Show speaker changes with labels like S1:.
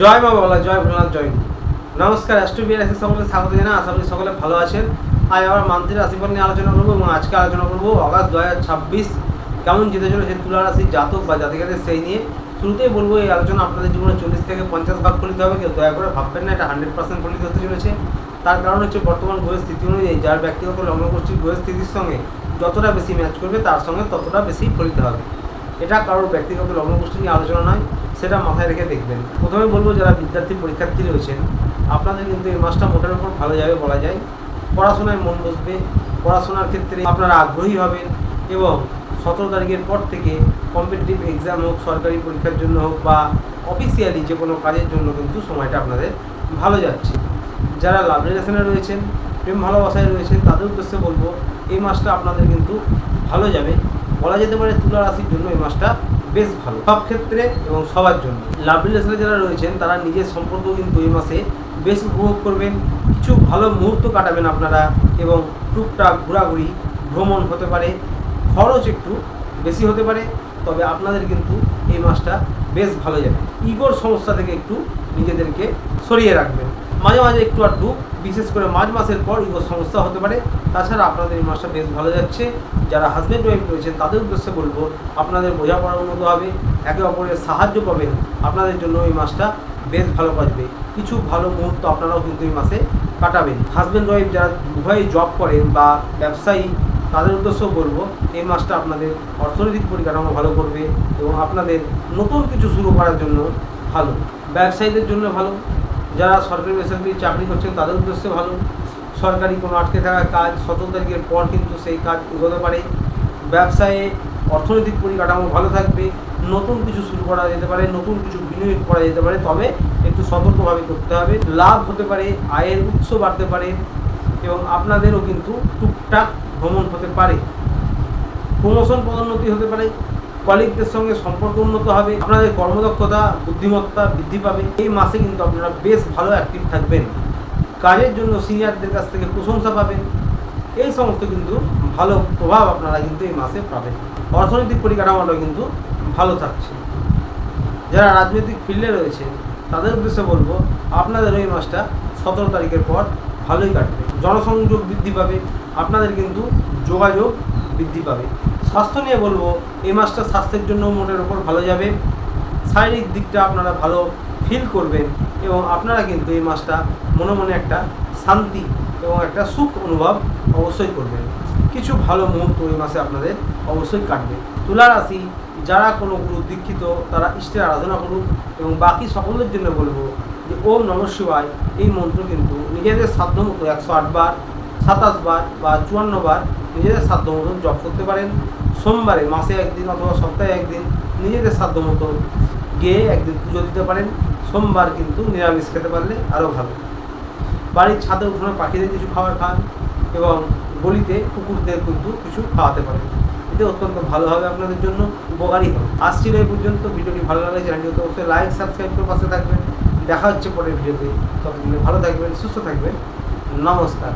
S1: জয় মা বাংলা, জয় ভোলানাথ, জয় গুরু। নমস্কার, অ্যাস্ট্রোবিয়া রাশি সকলকে স্বাগত জানাই। আশা করি সকলে ভালো আছেন। আজ আবার মান্থলি রাশিফল নিয়ে আলোচনা করবো এবং আজকে আলোচনা করবো অগাস্ট 2026 কেমন যেতে চলেছে তুলা রাশির জাতক বা জাতিকাদের সেই নিয়ে। শুরুতেই বলবো, এই আলোচনা আপনাদের জীবনে 40 থেকে 50 ভাগ ফলিত হবে। কেউ দয়া করে ভাববেন না এটা 100% ফলিত হতে চলেছে। তার কারণ হচ্ছে বর্তমান গ্রহের স্থিতি অনুযায়ী যার ব্যক্তিগত লগ্নগোষ্ঠীর গ্রহের স্থিতির সঙ্গে যতটা বেশি ম্যাচ করবে তার সঙ্গে ততটা বেশি ফলিত হবে। এটা কারোর ব্যক্তিগত লগ্নগোষ্ঠী নিয়ে আলোচনা নয়, সেটা মাথায় রেখে দেখবেন। প্রথমে বলবো, যারা বিদ্যার্থী পরীক্ষার্থী রয়েছেন আপনাদের কিন্তু এই মাসটা মোটের উপর ভালো যাবে বলা যায়। পড়াশোনায় মন বসবে, পড়াশোনার ক্ষেত্রে আপনারা আগ্রহী হবেন এবং 17 তারিখের পর থেকে কম্পিটিটিভ এক্সাম হোক, সরকারি পরীক্ষার জন্য হোক বা অফিসিয়ালি যে কোনো কাজের জন্য কিন্তু সময়টা আপনাদের ভালো যাচ্ছে। যারা লাভ রিলেশনে রয়েছেন, প্রেম ভালোবাসায় রয়েছেন, তাদের উদ্দেশ্যে বলবো এই মাসটা আপনাদের কিন্তু ভালো যাবে। বলা যেতে পারে তুলা রাশির জন্য এই মাসটা বেশ ভালো সব ক্ষেত্রে এবং সবার জন্য। লাভ রিলেশনে যারা রয়েছেন তারা নিজের সম্পর্ক কিন্তু এই মাসে বেশ উপভোগ করবেন। কিছু ভালো মুহূর্ত কাটাবেন আপনারা এবং টুকটাক ঘোরাঘুরি, ভ্রমণ হতে পারে, খরচ একটু বেশি হতে পারে, তবে আপনাদের কিন্তু এই মাসটা বেশ ভালো যাবে। ইগোর সমস্যা থেকে একটু নিজেদেরকে সরিয়ে রাখবেন। মাঝে মাঝে একটু আধটু, বিশেষ করে মার্চ মাসের পর ইগোর সমস্যা হতে পারে। তাছাড়া আপনাদের এই মাসটা বেশ ভালো যাচ্ছে। যারা হাজব্যান্ড ওয়াইফ রয়েছেন তাদের উদ্দেশ্যে বলবো, আপনাদের বোঝাপড়া উন্নত হবে, একে অপরের সাহায্য পাবেন। আপনাদের জন্য এই মাসটা বেশ ভালো কাটবে। কিছু ভালো মুহূর্ত আপনারাও কিন্তু এই মাসে কাটাবেন। হাজব্যান্ড ওয়াইফ যারা উভয়ই জব করেন বা ব্যবসায়ী তাদের উদ্দেশ্যেও বলবো, এই মাসটা আপনাদের অর্থনৈতিক পরিকাঠামো ভালো করবে এবং আপনাদের নতুন কিছু শুরু করার জন্য ভালো। ব্যবসায়ীদের জন্য ভালো, যারা সরকারি বেসরকারি চাকরি করছেন তাদের উদ্দেশ্যে ভালো। সরকারি কোনো আটকে থাকা কাজ 17 তারিখের পর কিন্তু সেই কাজ এগোতে পারে। ব্যবসায়ে অর্থনৈতিক পরিকাঠামো ভালো থাকবে, নতুন কিছু শুরু করা যেতে পারে, নতুন কিছু বিনিয়োগ করা যেতে পারে, তবে একটু সতর্কভাবে করতে হবে। লাভ হতে পারে, আয়ের উৎস বাড়তে পারে এবং আপনাদেরও কিন্তু টুকটাক ভ্রমণ হতে পারে। প্রমোশন পদোন্নতি হতে পারে, কলিগদের সঙ্গে সম্পর্ক উন্নত হবে, আপনাদের কর্মদক্ষতা বুদ্ধিমত্তা বৃদ্ধি পাবে। এই মাসে কিন্তু আপনারা বেশ ভালো অ্যাক্টিভ থাকবেন। কাজের জন্য সিনিয়রদের কাছ থেকে প্রশংসা পাবেন। এই সমস্ত কিন্তু ভালো প্রভাব আপনারা কিন্তু এই মাসে পাবেন। অর্থনৈতিক পরিকাঠামোটা কিন্তু ভালো থাকছে। যারা রাজনৈতিক ফিল্ডে রয়েছে তাদের উদ্দেশ্যে বলবো, আপনাদের এই মাসটা 17 তারিখের পর ভালোই কাটবে। জনসংযোগ বৃদ্ধি পাবে, আপনাদের কিন্তু যোগাযোগ বৃদ্ধি পাবে। স্বাস্থ্য নিয়ে বলবো, এই মাসটা স্বাস্থ্যের জন্য মোটের ওপর ভালো যাবে। শারীরিক দিকটা আপনারা ভালো ফিল করবেন এবং আপনারা কিন্তু এই মাসটা মনে মনে একটা শান্তি এবং একটা সুখ অনুভব অবশ্যই করবেন। কিছু ভালো মুহূর্ত এই মাসে আপনাদের অবশ্যই কাটবে। তুলা রাশি যারা কোনো গুরু দীক্ষিত তারা ইষ্টের আরাধনা করুন এবং বাকি সকলের জন্য বলবো যে ওম নমঃ শিবায় এই মন্ত্র কিন্তু নিজেদের সাধ্য মতো 108 বার, 27 বার বা 54 বার নিজেদের সাধ্য মতো জপ করতে পারেন। সোমবারে মাসে একদিন অথবা সপ্তাহে একদিন নিজেদের সাধ্য মতো গিয়ে একদিন পুজো দিতে পারেন। সোমবার কিন্তু নিরামিষ খেতে পারলে আরও ভালো। বাড়ির ছাদে উঠোনে পাখিদের কিছু খাবার খান এবং গলিতে কুকুরদের কিন্তু কিছু খাওয়াতে পারেন। এতে অত্যন্ত ভালো হবে, আপনাদের জন্য উপকারী হবে। আসছিল এই পর্যন্ত। ভিডিওটি ভালো লাগলে চ্যানেলটিতে অবশ্যই লাইক সাবস্ক্রাইব করে পাশে থাকবেন। দেখা হচ্ছে পরের ভিডিওতে। ততদিনে ভালো থাকবেন, সুস্থ থাকবেন। নমস্কার।